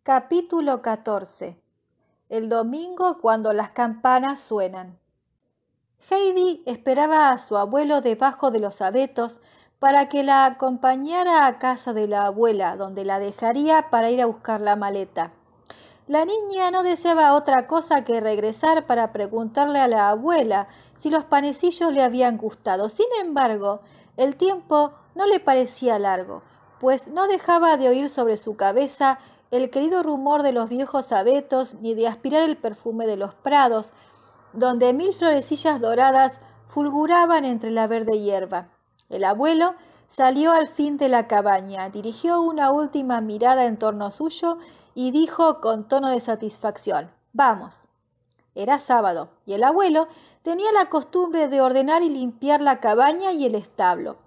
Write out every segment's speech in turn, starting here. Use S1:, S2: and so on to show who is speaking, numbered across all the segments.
S1: Capítulo 14. El domingo cuando las campanas suenan. Heidi esperaba a su abuelo debajo de los abetos para que la acompañara a casa de la abuela, donde la dejaría para ir a buscar la maleta. La niña no deseaba otra cosa que regresar para preguntarle a la abuela si los panecillos le habían gustado. Sin embargo, el tiempo no le parecía largo, pues no dejaba de oír sobre su cabeza el querido rumor de los viejos abetos ni de aspirar el perfume de los prados, donde 1000 florecillas doradas fulguraban entre la verde hierba. El abuelo salió al fin de la cabaña, dirigió una última mirada en torno suyo y dijo con tono de satisfacción: «Vamos». Era sábado, y el abuelo tenía la costumbre de ordenar y limpiar la cabaña y el establo.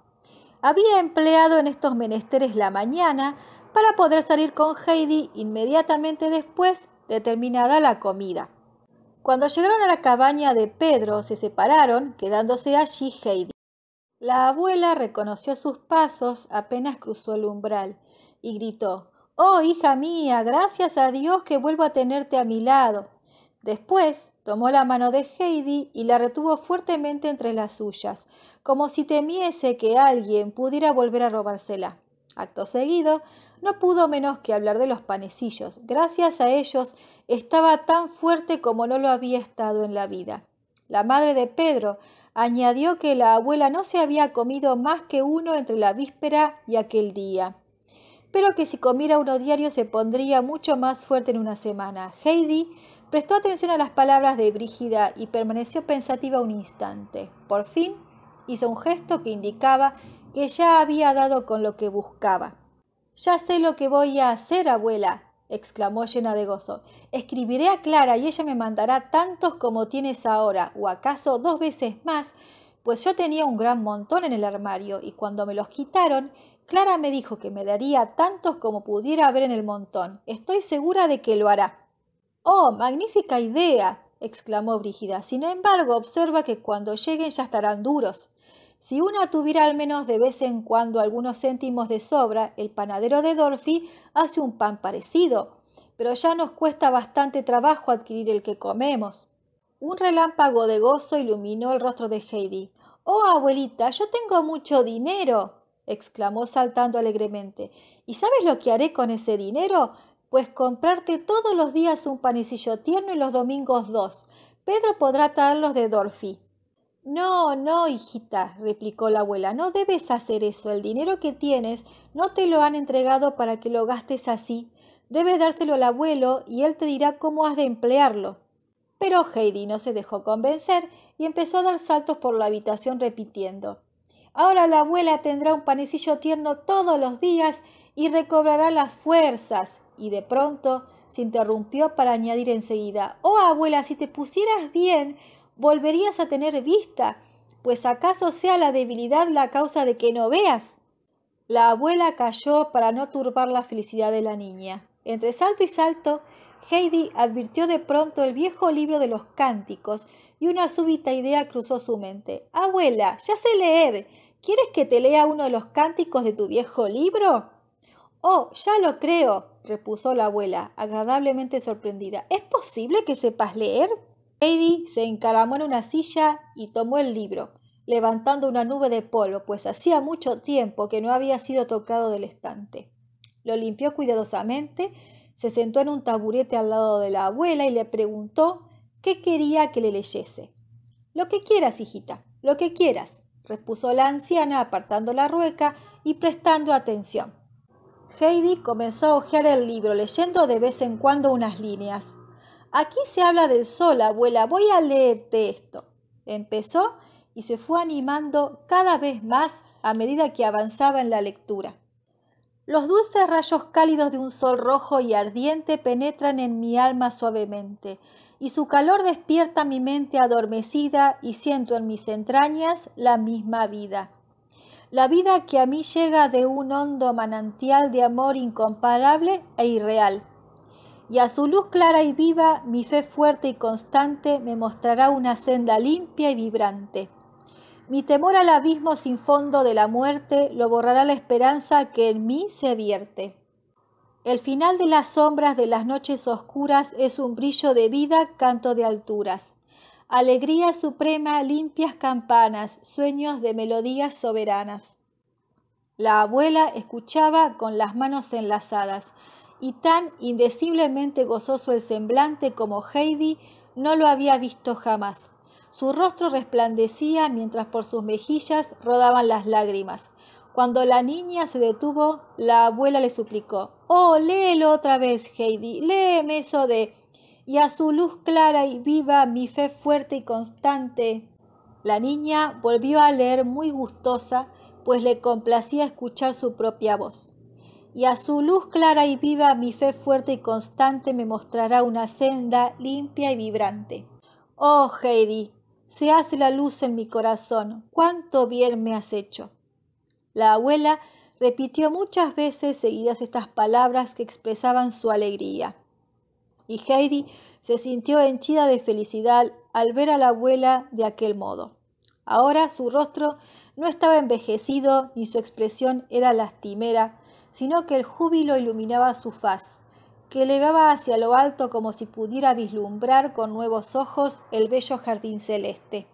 S1: Había empleado en estos menesteres la mañana para poder salir con Heidi inmediatamente después de terminada la comida. Cuando llegaron a la cabaña de Pedro, se separaron, quedándose allí Heidi. La abuela reconoció sus pasos apenas cruzó el umbral y gritó: «Oh, hija mía, gracias a Dios que vuelvo a tenerte a mi lado». Después tomó la mano de Heidi y la retuvo fuertemente entre las suyas, como si temiese que alguien pudiera volver a robársela. Acto seguido, no pudo menos que hablar de los panecillos. Gracias a ellos estaba tan fuerte como no lo había estado en la vida. La madre de Pedro añadió que la abuela no se había comido más que uno entre la víspera y aquel día, pero que si comiera uno diario se pondría mucho más fuerte en una semana. Heidi prestó atención a las palabras de Brígida y permaneció pensativa un instante. Por fin hizo un gesto que indicaba que ya había dado con lo que buscaba. «Ya sé lo que voy a hacer, abuela», exclamó llena de gozo. «Escribiré a Clara y ella me mandará tantos como tienes ahora, o acaso 2 veces más, pues yo tenía un gran montón en el armario y cuando me los quitaron, Clara me dijo que me daría tantos como pudiera haber en el montón. Estoy segura de que lo hará». «¡Oh, magnífica idea!», exclamó Brígida. «Sin embargo, observa que cuando lleguen ya estarán duros. Si una tuviera al menos de vez en cuando algunos céntimos de sobra, el panadero de Dorfi hace un pan parecido, pero ya nos cuesta bastante trabajo adquirir el que comemos». Un relámpago de gozo iluminó el rostro de Heidi. «¡Oh, abuelita, yo tengo mucho dinero!», exclamó saltando alegremente. «¿Y sabes lo que haré con ese dinero? Pues comprarte todos los días un panecillo tierno y los domingos 2. Pedro podrá traerlos de Dorfi». «No, no, hijita», replicó la abuela, «no debes hacer eso. El dinero que tienes no te lo han entregado para que lo gastes así. Debes dárselo al abuelo y él te dirá cómo has de emplearlo». Pero Heidi no se dejó convencer y empezó a dar saltos por la habitación repitiendo: «Ahora la abuela tendrá un panecillo tierno todos los días y recobrará las fuerzas». Y de pronto se interrumpió para añadir enseguida: «Oh, abuela, si te pusieras bien, volverías a tener vista, pues acaso sea la debilidad la causa de que no veas». La abuela calló para no turbar la felicidad de la niña. Entre salto y salto, Heidi advirtió de pronto el viejo libro de los cánticos y una súbita idea cruzó su mente. «Abuela, ya sé leer. ¿Quieres que te lea uno de los cánticos de tu viejo libro?» «Oh, ya lo creo», repuso la abuela, agradablemente sorprendida. «¿Es posible que sepas leer?» Heidi se encaramó en una silla y tomó el libro, levantando una nube de polvo, pues hacía mucho tiempo que no había sido tocado del estante. Lo limpió cuidadosamente, se sentó en un taburete al lado de la abuela y le preguntó qué quería que le leyese. «Lo que quieras, hijita, lo que quieras», repuso la anciana apartando la rueca y prestando atención. Heidi comenzó a hojear el libro, leyendo de vez en cuando unas líneas. «Aquí se habla del sol, abuela, voy a leerte esto». Empezó y se fue animando cada vez más a medida que avanzaba en la lectura. «Los dulces rayos cálidos de un sol rojo y ardiente penetran en mi alma suavemente, y su calor despierta mi mente adormecida y siento en mis entrañas la misma vida. La vida que a mí llega de un hondo manantial de amor incomparable e irreal. Y a su luz clara y viva, mi fe fuerte y constante me mostrará una senda limpia y vibrante. Mi temor al abismo sin fondo de la muerte lo borrará la esperanza que en mí se vierte». El final de las sombras de las noches oscuras es un brillo de vida, canto de alturas. Alegría suprema, limpias campanas, sueños de melodías soberanas. La abuela escuchaba con las manos enlazadas, y tan indeciblemente gozoso el semblante como Heidi no lo había visto jamás. Su rostro resplandecía mientras por sus mejillas rodaban las lágrimas. Cuando la niña se detuvo, la abuela le suplicó: «Oh, léelo otra vez, Heidi, léeme eso de «y a su luz clara y viva mi fe fuerte y constante». La niña volvió a leer muy gustosa, pues le complacía escuchar su propia voz. «Y a su luz clara y viva mi fe fuerte y constante me mostrará una senda limpia y vibrante». «Oh, Heidi, se hace la luz en mi corazón, cuánto bien me has hecho». La abuela repitió muchas veces seguidas estas palabras que expresaban su alegría. Y Heidi se sintió henchida de felicidad al ver a la abuela de aquel modo. Ahora su rostro no estaba envejecido ni su expresión era lastimera, sino que el júbilo iluminaba su faz, que elevaba hacia lo alto como si pudiera vislumbrar con nuevos ojos el bello jardín celeste.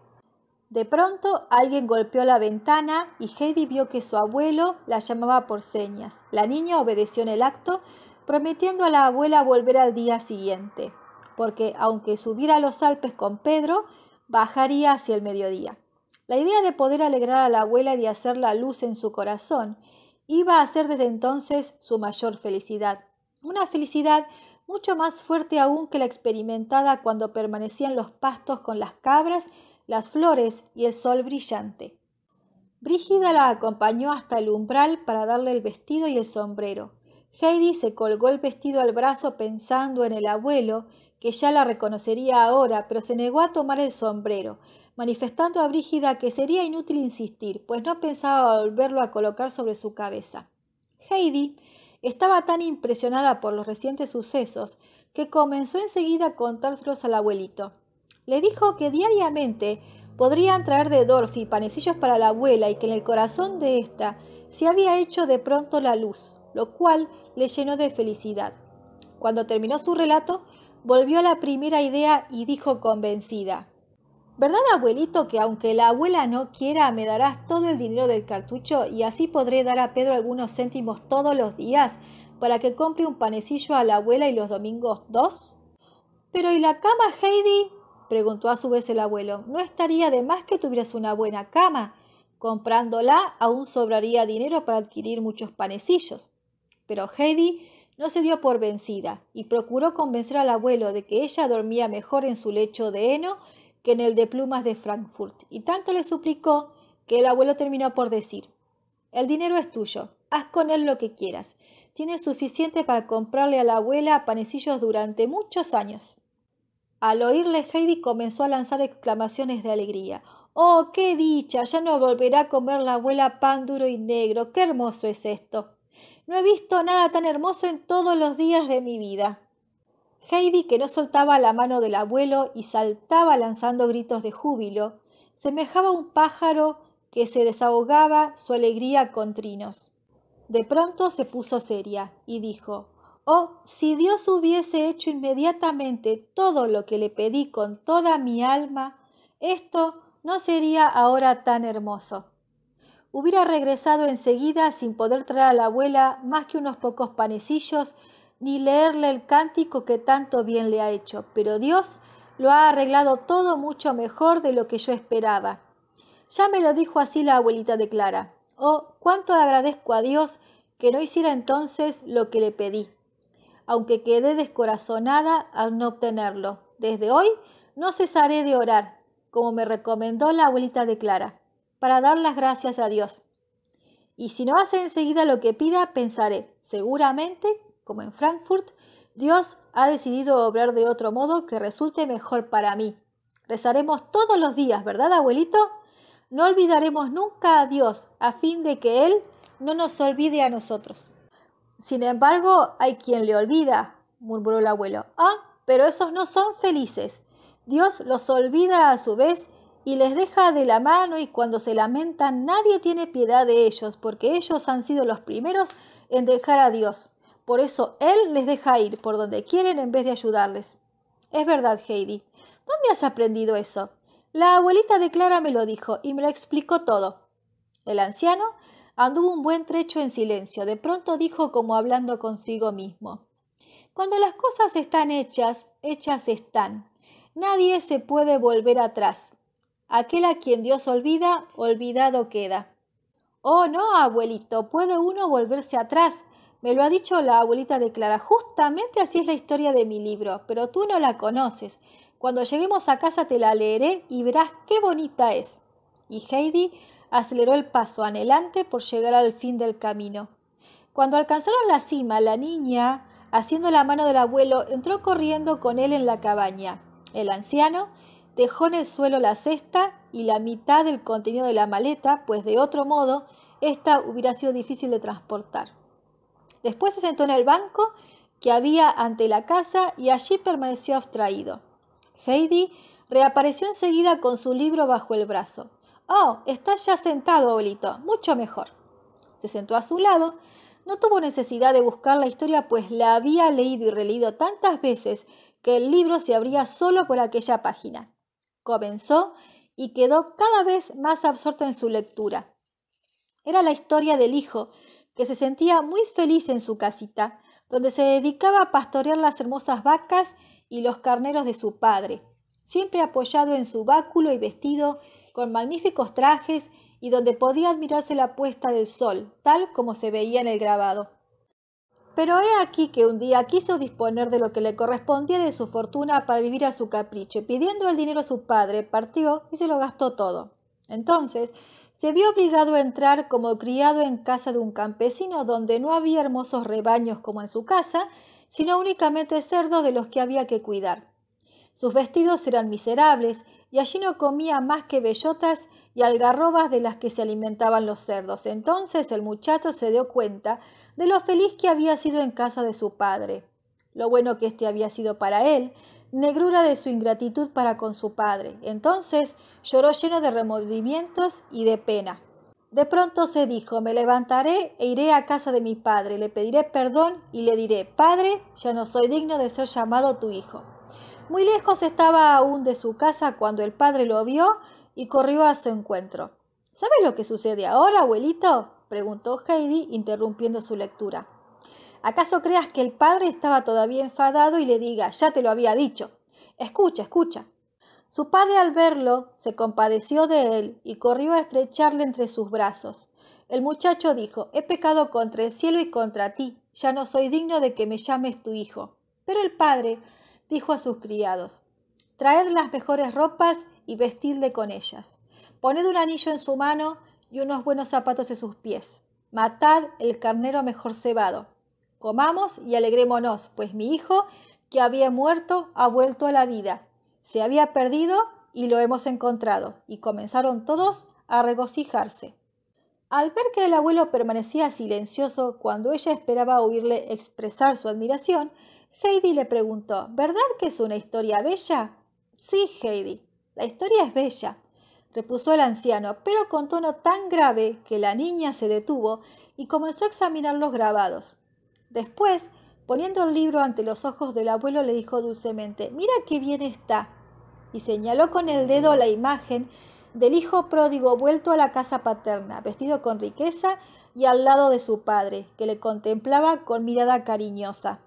S1: De pronto alguien golpeó la ventana y Heidi vio que su abuelo la llamaba por señas. La niña obedeció en el acto, prometiendo a la abuela volver al día siguiente, porque aunque subiera a los Alpes con Pedro, bajaría hacia el mediodía. La idea de poder alegrar a la abuela y de hacer la luz en su corazón iba a ser desde entonces su mayor felicidad. Una felicidad mucho más fuerte aún que la experimentada cuando permanecía en los pastos con las cabras, las flores y el sol brillante. Brígida la acompañó hasta el umbral para darle el vestido y el sombrero. Heidi se colgó el vestido al brazo pensando en el abuelo, que ya la reconocería ahora, pero se negó a tomar el sombrero, manifestando a Brígida que sería inútil insistir, pues no pensaba volverlo a colocar sobre su cabeza. Heidi estaba tan impresionada por los recientes sucesos que comenzó enseguida a contárselos al abuelito. Le dijo que diariamente podrían traer de Dorfi panecillos para la abuela y que en el corazón de ésta se había hecho de pronto la luz, lo cual le llenó de felicidad. Cuando terminó su relato, volvió a la primera idea y dijo convencida: «¿Verdad, abuelito, que aunque la abuela no quiera, me darás todo el dinero del cartucho y así podré dar a Pedro algunos céntimos todos los días para que compre un panecillo a la abuela y los domingos 2? «¿Pero y la cama, Heidi?», preguntó a su vez el abuelo. «¿No estaría de más que tuvieras una buena cama? Comprándola aún sobraría dinero para adquirir muchos panecillos». Pero Heidi no se dio por vencida y procuró convencer al abuelo de que ella dormía mejor en su lecho de heno que en el de plumas de Frankfurt, y tanto le suplicó que el abuelo terminó por decir: «El dinero es tuyo, haz con él lo que quieras. Tienes suficiente para comprarle a la abuela panecillos durante muchos años». Al oírle, Heidi comenzó a lanzar exclamaciones de alegría. «¡Oh, qué dicha! Ya no volverá a comer la abuela pan duro y negro. ¡Qué hermoso es esto! No he visto nada tan hermoso en todos los días de mi vida». Heidi, que no soltaba la mano del abuelo y saltaba lanzando gritos de júbilo, semejaba un pájaro que se desahogaba su alegría con trinos. De pronto se puso seria y dijo: «Oh, si Dios hubiese hecho inmediatamente todo lo que le pedí con toda mi alma, esto no sería ahora tan hermoso». Hubiera regresado enseguida sin poder traer a la abuela más que unos pocos panecillos ni leerle el cántico que tanto bien le ha hecho, pero Dios lo ha arreglado todo mucho mejor de lo que yo esperaba. Ya me lo dijo así la abuelita de Clara. Oh, cuánto agradezco a Dios que no hiciera entonces lo que le pedí, aunque quedé descorazonada al no obtenerlo. Desde hoy no cesaré de orar, como me recomendó la abuelita de Clara, para dar las gracias a Dios. Y si no hace enseguida lo que pida, pensaré, seguramente, como en Frankfurt, Dios ha decidido obrar de otro modo que resulte mejor para mí. Rezaremos todos los días, ¿verdad, abuelito? No olvidaremos nunca a Dios, a fin de que Él no nos olvide a nosotros». «Sin embargo, hay quien le olvida», murmuró el abuelo. «Ah, pero esos no son felices. Dios los olvida a su vez y les deja de la mano, y cuando se lamentan nadie tiene piedad de ellos, porque ellos han sido los primeros en dejar a Dios. Por eso él les deja ir por donde quieren en vez de ayudarles. Es verdad, Heidi. ¿Dónde has aprendido eso? La abuelita de Clara me lo dijo y me lo explicó todo. El anciano anduvo un buen trecho en silencio. De pronto dijo como hablando consigo mismo. Cuando las cosas están hechas, hechas están. Nadie se puede volver atrás. Aquel a quien Dios olvida, olvidado queda. Oh, no, abuelito, puede uno volverse atrás. Me lo ha dicho la abuelita de Clara. Justamente así es la historia de mi libro, pero tú no la conoces. Cuando lleguemos a casa te la leeré y verás qué bonita es. Y Heidi aceleró el paso anhelante por llegar al fin del camino. Cuando alcanzaron la cima, la niña, haciendo la mano del abuelo, entró corriendo con él en la cabaña. El anciano dejó en el suelo la cesta y la mitad del contenido de la maleta, pues de otro modo esta hubiera sido difícil de transportar. Después se sentó en el banco que había ante la casa y allí permaneció abstraído. Heidi reapareció enseguida con su libro bajo el brazo. «Oh, estás ya sentado, abuelito. Mucho mejor». Se sentó a su lado. No tuvo necesidad de buscar la historia, pues la había leído y releído tantas veces que el libro se abría solo por aquella página. Comenzó y quedó cada vez más absorta en su lectura. Era la historia del hijo, que se sentía muy feliz en su casita, donde se dedicaba a pastorear las hermosas vacas y los carneros de su padre, siempre apoyado en su báculo y vestido con magníficos trajes y donde podía admirarse la puesta del sol, tal como se veía en el grabado. Pero he aquí que un día quiso disponer de lo que le correspondía de su fortuna para vivir a su capricho, y pidiendo el dinero a su padre, partió y se lo gastó todo. Entonces se vio obligado a entrar como criado en casa de un campesino donde no había hermosos rebaños como en su casa, sino únicamente cerdos de los que había que cuidar. Sus vestidos eran miserables y allí no comía más que bellotas y algarrobas de las que se alimentaban los cerdos. Entonces el muchacho se dio cuenta de lo feliz que había sido en casa de su padre, lo bueno que éste había sido para él, negrura de su ingratitud para con su padre. Entonces lloró lleno de remordimientos y de pena. De pronto se dijo, me levantaré e iré a casa de mi padre, le pediré perdón y le diré, Padre, ya no soy digno de ser llamado tu hijo. Muy lejos estaba aún de su casa cuando el padre lo vio y corrió a su encuentro. ¿Sabes lo que sucede ahora, abuelito?, preguntó Heidi, interrumpiendo su lectura. ¿Acaso creas que el padre estaba todavía enfadado y le diga, ya te lo había dicho? Escucha, escucha. Su padre al verlo se compadeció de él y corrió a estrecharle entre sus brazos. El muchacho dijo, he pecado contra el cielo y contra ti, ya no soy digno de que me llames tu hijo. Pero el padre dijo a sus criados, traed las mejores ropas y vestidle con ellas. Poned un anillo en su mano y unos buenos zapatos en sus pies. Matad el carnero mejor cebado. Comamos y alegrémonos, pues mi hijo, que había muerto, ha vuelto a la vida. Se había perdido y lo hemos encontrado. Y comenzaron todos a regocijarse. Al ver que el abuelo permanecía silencioso cuando ella esperaba oírle expresar su admiración, Heidi le preguntó, ¿verdad que es una historia bella? Sí, Heidi, la historia es bella, repuso el anciano, pero con tono tan grave que la niña se detuvo y comenzó a examinar los grabados. Después, poniendo el libro ante los ojos del abuelo, le dijo dulcemente, mira qué bien está, y señaló con el dedo la imagen del hijo pródigo vuelto a la casa paterna, vestido con riqueza y al lado de su padre, que le contemplaba con mirada cariñosa.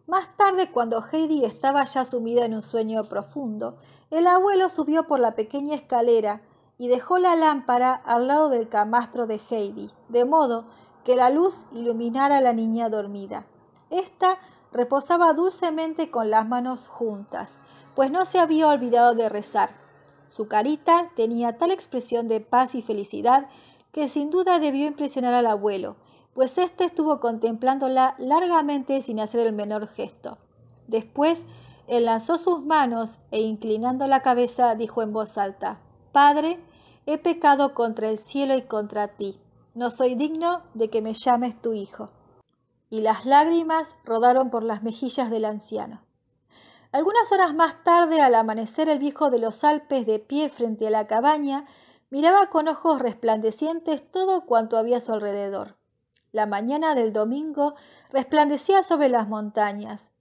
S1: Más tarde, cuando Heidi estaba ya sumida en un sueño profundo, el abuelo subió por la pequeña escalera y dejó la lámpara al lado del camastro de Heidi, de modo que la luz iluminara a la niña dormida. Esta reposaba dulcemente con las manos juntas, pues no se había olvidado de rezar. Su carita tenía tal expresión de paz y felicidad que sin duda debió impresionar al abuelo, pues éste estuvo contemplándola largamente sin hacer el menor gesto. Después enlazó sus manos e inclinando la cabeza dijo en voz alta, Padre, he pecado contra el cielo y contra ti. No soy digno de que me llames tu hijo. Y las lágrimas rodaron por las mejillas del anciano. Algunas horas más tarde, al amanecer, el viejo de los Alpes, de pie frente a la cabaña, miraba con ojos resplandecientes todo cuanto había a su alrededor. La mañana del domingo resplandecía sobre las montañas.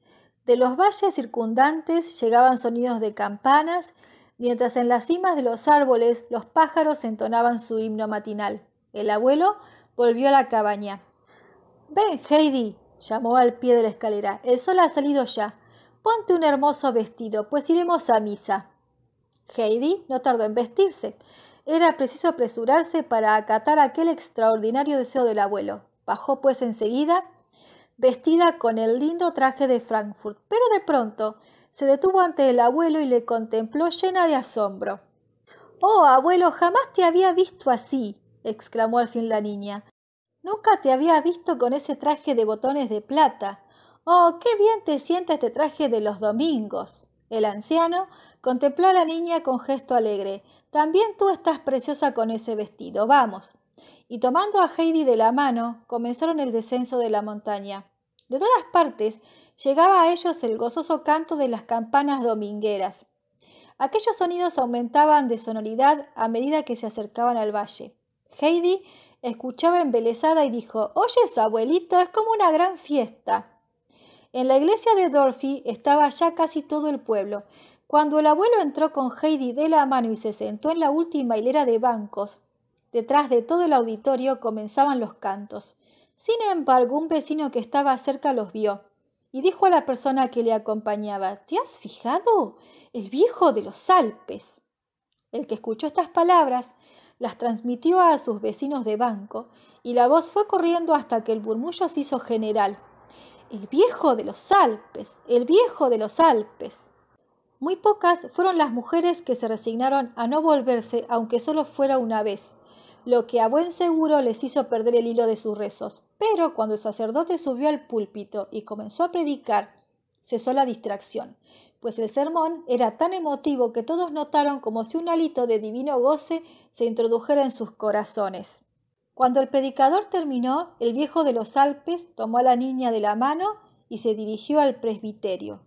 S1: De los valles circundantes llegaban sonidos de campanas, mientras en las cimas de los árboles los pájaros entonaban su himno matinal. El abuelo volvió a la cabaña. «Ven, Heidi», llamó al pie de la escalera. «El sol ha salido ya. Ponte un hermoso vestido, pues iremos a misa». Heidi no tardó en vestirse. Era preciso apresurarse para acatar aquel extraordinario deseo del abuelo. Bajó pues enseguida, vestida con el lindo traje de Frankfurt, pero de pronto se detuvo ante el abuelo y le contempló llena de asombro. «Oh, abuelo, jamás te había visto así», exclamó al fin la niña. «Nunca te había visto con ese traje de botones de plata. Oh, qué bien te sienta este traje de los domingos». El anciano contempló a la niña con gesto alegre. «También tú estás preciosa con ese vestido. Vamos». Y tomando a Heidi de la mano, comenzaron el descenso de la montaña. De todas partes llegaba a ellos el gozoso canto de las campanas domingueras. Aquellos sonidos aumentaban de sonoridad a medida que se acercaban al valle. Heidi escuchaba embelesada y dijo: «Oyes, abuelito, es como una gran fiesta». En la iglesia de Dorfi estaba ya casi todo el pueblo. Cuando el abuelo entró con Heidi de la mano y se sentó en la última hilera de bancos, detrás de todo el auditorio comenzaban los cantos. Sin embargo, un vecino que estaba cerca los vio y dijo a la persona que le acompañaba: «¿Te has fijado? El viejo de los Alpes». El que escuchó estas palabras las transmitió a sus vecinos de banco y la voz fue corriendo hasta que el murmullo se hizo general. «El viejo de los Alpes, el viejo de los Alpes». Muy pocas fueron las mujeres que se resignaron a no volverse, aunque solo fuera una vez, lo que a buen seguro les hizo perder el hilo de sus rezos. Pero cuando el sacerdote subió al púlpito y comenzó a predicar, cesó la distracción, pues el sermón era tan emotivo que todos notaron como si un hálito de divino goce se introdujera en sus corazones. Cuando el predicador terminó, el viejo de los Alpes tomó a la niña de la mano y se dirigió al presbiterio.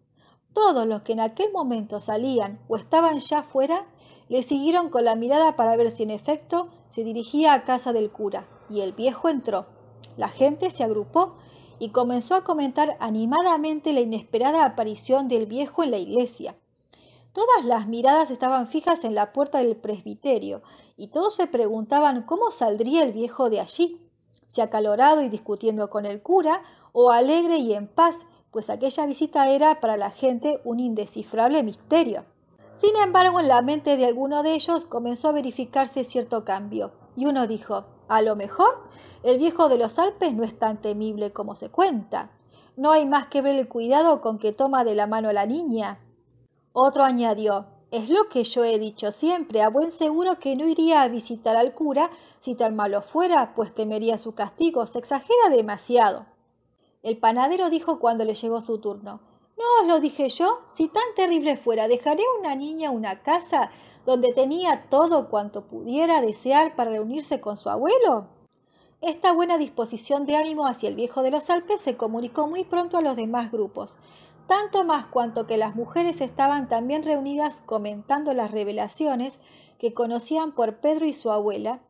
S1: Todos los que en aquel momento salían o estaban ya fuera le siguieron con la mirada para ver si en efecto se dirigía a casa del cura, y el viejo entró. La gente se agrupó y comenzó a comentar animadamente la inesperada aparición del viejo en la iglesia. Todas las miradas estaban fijas en la puerta del presbiterio, y todos se preguntaban cómo saldría el viejo de allí, si acalorado y discutiendo con el cura, o alegre y en paz, pues aquella visita era para la gente un indescifrable misterio. Sin embargo, en la mente de alguno de ellos comenzó a verificarse cierto cambio, y uno dijo: «A lo mejor el viejo de los Alpes no es tan temible como se cuenta. No hay más que ver el cuidado con que toma de la mano a la niña». Otro añadió: «Es lo que yo he dicho siempre, a buen seguro que no iría a visitar al cura si tan malo fuera, pues temería su castigo, se exagera demasiado». El panadero dijo cuando le llegó su turno: «¿No os lo dije yo? Si tan terrible fuera, ¿dejaré a una niña una casa donde tenía todo cuanto pudiera desear para reunirse con su abuelo?» Esta buena disposición de ánimo hacia el viejo de los Alpes se comunicó muy pronto a los demás grupos, tanto más cuanto que las mujeres estaban también reunidas comentando las revelaciones que conocían por Pedro y su abuela,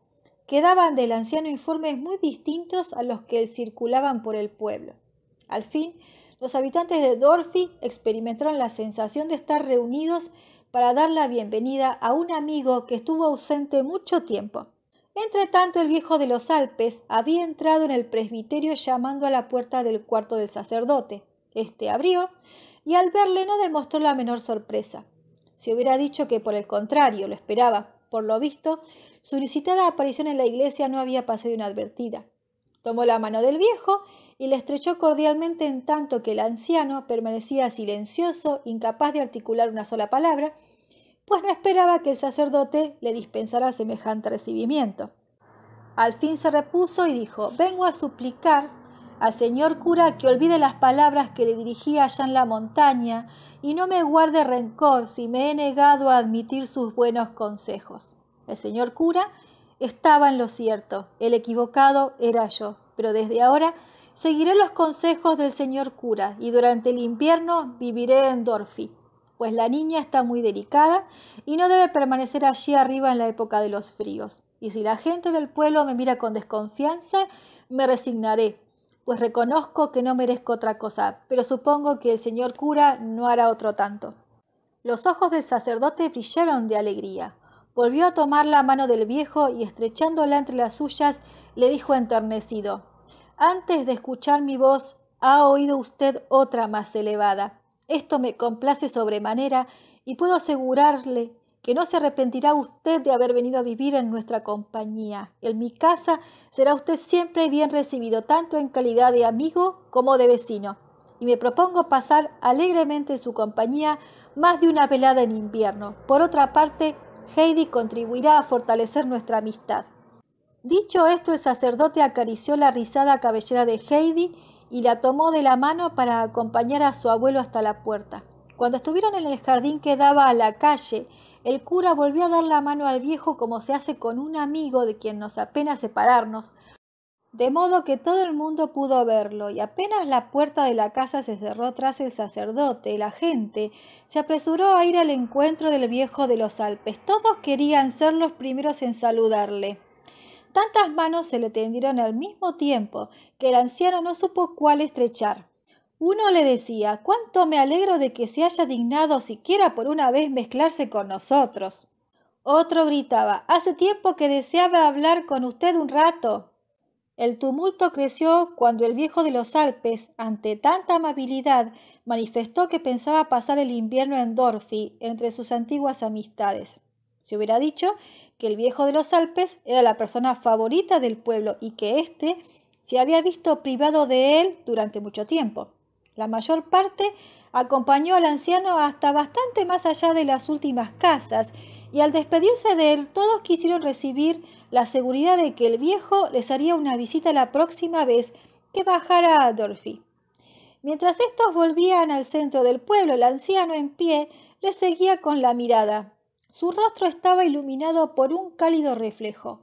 S1: que daban del anciano informes muy distintos a los que circulaban por el pueblo. Al fin, los habitantes de Dorfi experimentaron la sensación de estar reunidos para dar la bienvenida a un amigo que estuvo ausente mucho tiempo. Entretanto, el viejo de los Alpes había entrado en el presbiterio llamando a la puerta del cuarto del sacerdote. Este abrió y al verle no demostró la menor sorpresa. Si hubiera dicho que por el contrario lo esperaba, por lo visto, su inusitada aparición en la iglesia no había pasado inadvertida. Tomó la mano del viejo y le estrechó cordialmente, en tanto que el anciano permanecía silencioso, incapaz de articular una sola palabra, pues no esperaba que el sacerdote le dispensara semejante recibimiento. Al fin se repuso y dijo: «Vengo a suplicar al señor cura que olvide las palabras que le dirigí allá en la montaña y no me guarde rencor si me he negado a admitir sus buenos consejos». El señor cura estaba en lo cierto, el equivocado era yo, pero desde ahora seguiré los consejos del señor cura y durante el invierno viviré en Dorfi, pues la niña está muy delicada y no debe permanecer allí arriba en la época de los fríos. Y si la gente del pueblo me mira con desconfianza, Me resignaré, pues reconozco que no merezco otra cosa, pero supongo que el señor cura no hará otro tanto». Los ojos del sacerdote brillaron de alegría. Volvió a tomar la mano del viejo y, estrechándola entre las suyas, le dijo enternecido: «Antes de escuchar mi voz, ha oído usted otra más elevada. Esto me complace sobremanera y puedo asegurarle que no se arrepentirá usted de haber venido a vivir en nuestra compañía. En mi casa será usted siempre bien recibido, tanto en calidad de amigo como de vecino, y me propongo pasar alegremente en su compañía más de una velada en invierno. Por otra parte, Heidi contribuirá a fortalecer nuestra amistad». Dicho esto, el sacerdote acarició la rizada cabellera de Heidi y la tomó de la mano para acompañar a su abuelo hasta la puerta. Cuando estuvieron en el jardín que daba a la calle, el cura volvió a dar la mano al viejo como se hace con un amigo de quien nos apena separarnos, de modo que todo el mundo pudo verlo, y apenas la puerta de la casa se cerró tras el sacerdote, la gente se apresuró a ir al encuentro del viejo de los Alpes. Todos querían ser los primeros en saludarle. Tantas manos se le tendieron al mismo tiempo que el anciano no supo cuál estrechar. Uno le decía: «Cuánto me alegro de que se haya dignado siquiera por una vez mezclarse con nosotros». Otro gritaba: «Hace tiempo que deseaba hablar con usted un rato». El tumulto creció cuando el viejo de los Alpes, ante tanta amabilidad, manifestó que pensaba pasar el invierno en Dorfi, entre sus antiguas amistades. Se hubiera dicho que el viejo de los Alpes era la persona favorita del pueblo y que éste se había visto privado de él durante mucho tiempo. La mayor parte acompañó al anciano hasta bastante más allá de las últimas casas, y al despedirse de él todos quisieron recibir la seguridad de que el viejo les haría una visita la próxima vez que bajara a Dorfi. Mientras estos volvían al centro del pueblo, el anciano en pie les seguía con la mirada. Su rostro estaba iluminado por un cálido reflejo.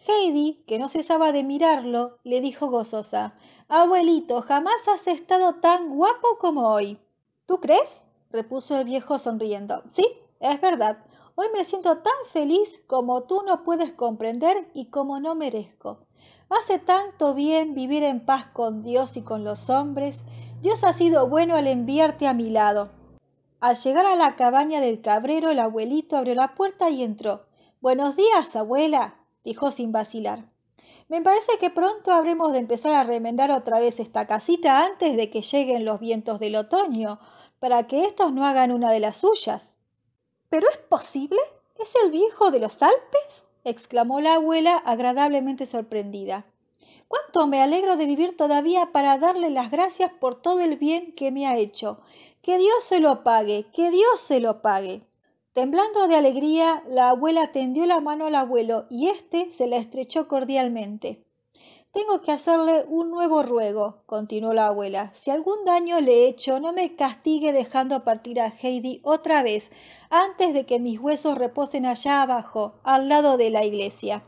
S1: Heidi, que no cesaba de mirarlo, le dijo gozosa: «Abuelito, jamás has estado tan guapo como hoy». «¿Tú crees?», repuso el viejo sonriendo. «Sí, es verdad. Hoy me siento tan feliz como tú no puedes comprender y como no merezco. Hace tanto bien vivir en paz con Dios y con los hombres. Dios ha sido bueno al enviarte a mi lado». Al llegar a la cabaña del cabrero, el abuelito abrió la puerta y entró. «Buenos días, abuela», dijo sin vacilar. «Me parece que pronto habremos de empezar a remendar otra vez esta casita antes de que lleguen los vientos del otoño, para que éstos no hagan una de las suyas». «¿Pero es posible? ¿Es el viejo de los Alpes?», exclamó la abuela, agradablemente sorprendida. «Cuánto me alegro de vivir todavía para darle las gracias por todo el bien que me ha hecho. Que Dios se lo pague, que Dios se lo pague». Temblando de alegría, la abuela tendió la mano al abuelo y éste se la estrechó cordialmente. «Tengo que hacerle un nuevo ruego», continuó la abuela. «Si algún daño le he hecho, no me castigue dejando partir a Heidi otra vez antes de que mis huesos reposen allá abajo, al lado de la iglesia».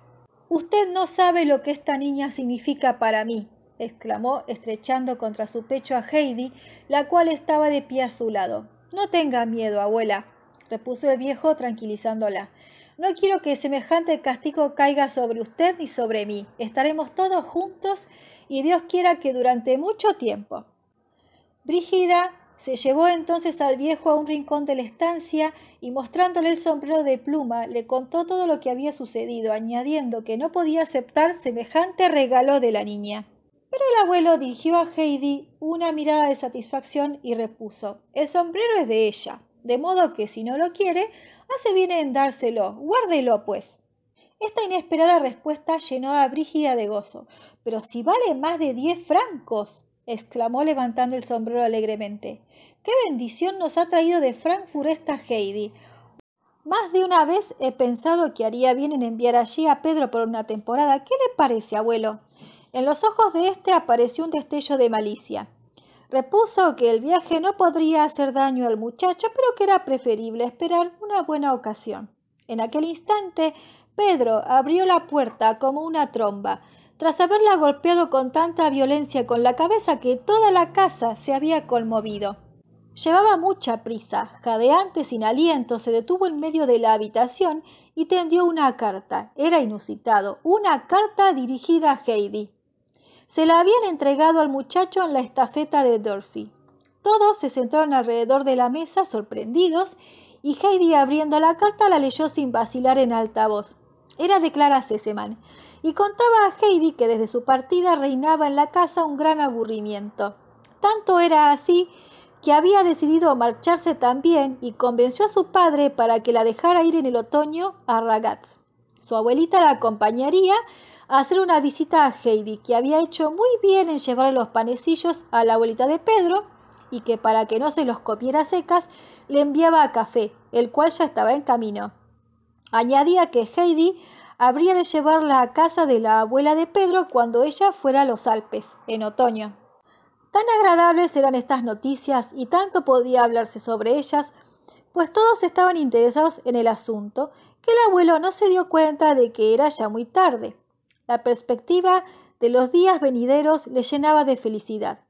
S1: «Usted no sabe lo que esta niña significa para mí», exclamó, estrechando contra su pecho a Heidi, la cual estaba de pie a su lado. «No tenga miedo, abuela», repuso el viejo tranquilizándola. «No quiero que semejante castigo caiga sobre usted ni sobre mí. Estaremos todos juntos y Dios quiera que durante mucho tiempo». Brígida se llevó entonces al viejo a un rincón de la estancia y, mostrándole el sombrero de pluma, le contó todo lo que había sucedido, añadiendo que no podía aceptar semejante regalo de la niña. Pero el abuelo dirigió a Heidi una mirada de satisfacción y repuso: «El sombrero es de ella, de modo que si no lo quiere, hace bien en dárselo. Guárdelo, pues». Esta inesperada respuesta llenó a Brígida de gozo. «Pero si vale más de 10 francos», exclamó levantando el sombrero alegremente. «¡Qué bendición nos ha traído de Frankfurt esta Heidi! Más de una vez he pensado que haría bien en enviar allí a Pedro por una temporada. ¿Qué le parece, abuelo?». En los ojos de éste apareció un destello de malicia. Repuso que el viaje no podría hacer daño al muchacho, pero que era preferible esperar una buena ocasión. En aquel instante, Pedro abrió la puerta como una tromba, tras haberla golpeado con tanta violencia con la cabeza que toda la casa se había conmovido. Llevaba mucha prisa, jadeante, sin aliento, se detuvo en medio de la habitación y tendió una carta. Era inusitado, una carta dirigida a Heidi. se la habían entregado al muchacho en la estafeta de Durfee. Todos se sentaron alrededor de la mesa, sorprendidos, y Heidi, abriendo la carta, la leyó sin vacilar en alta voz. Era de Clara Sesemann, y contaba a Heidi que desde su partida reinaba en la casa un gran aburrimiento. Tanto era así que había decidido marcharse también y convenció a su padre para que la dejara ir en el otoño a Ragaz. Su abuelita la acompañaría a hacer una visita a Heidi, que había hecho muy bien en llevarle los panecillos a la abuelita de Pedro y que para que no se los comiera secas le enviaba café, el cual ya estaba en camino. Añadía que Heidi habría de llevarla a casa de la abuela de Pedro cuando ella fuera a los Alpes, en otoño. Tan agradables eran estas noticias y tanto podía hablarse sobre ellas, pues todos estaban interesados en el asunto, que el abuelo no se dio cuenta de que era ya muy tarde. La perspectiva de los días venideros le llenaba de felicidad.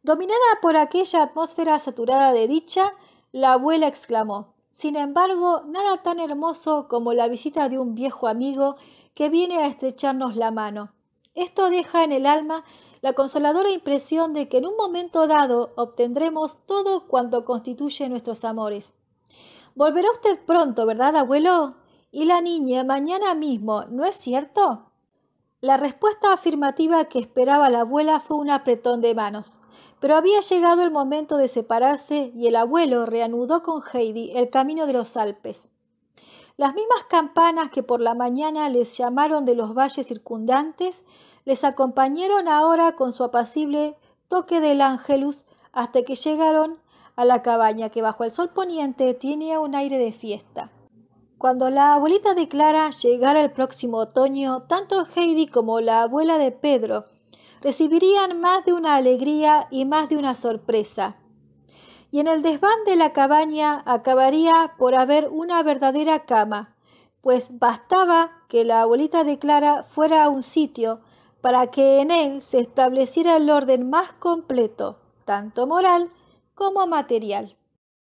S1: Dominada por aquella atmósfera saturada de dicha, la abuela exclamó: «Sin embargo, nada tan hermoso como la visita de un viejo amigo que viene a estrecharnos la mano. Esto deja en el alma la consoladora impresión de que en un momento dado obtendremos todo cuanto constituye nuestros amores. Volverá usted pronto, ¿verdad, abuelo? Y la niña mañana mismo, ¿no es cierto?» La respuesta afirmativa que esperaba la abuela fue un apretón de manos, pero había llegado el momento de separarse y el abuelo reanudó con Heidi el camino de los Alpes. Las mismas campanas que por la mañana les llamaron de los valles circundantes les acompañaron ahora con su apacible toque del ángelus hasta que llegaron a la cabaña que bajo el sol poniente tenía un aire de fiesta. Cuando la abuelita de Clara llegara el próximo otoño, tanto Heidi como la abuela de Pedro recibirían más de una alegría y más de una sorpresa. Y en el desván de la cabaña acabaría por haber una verdadera cama, pues bastaba que la abuelita de Clara fuera a un sitio para que en él se estableciera el orden más completo, tanto moral como material.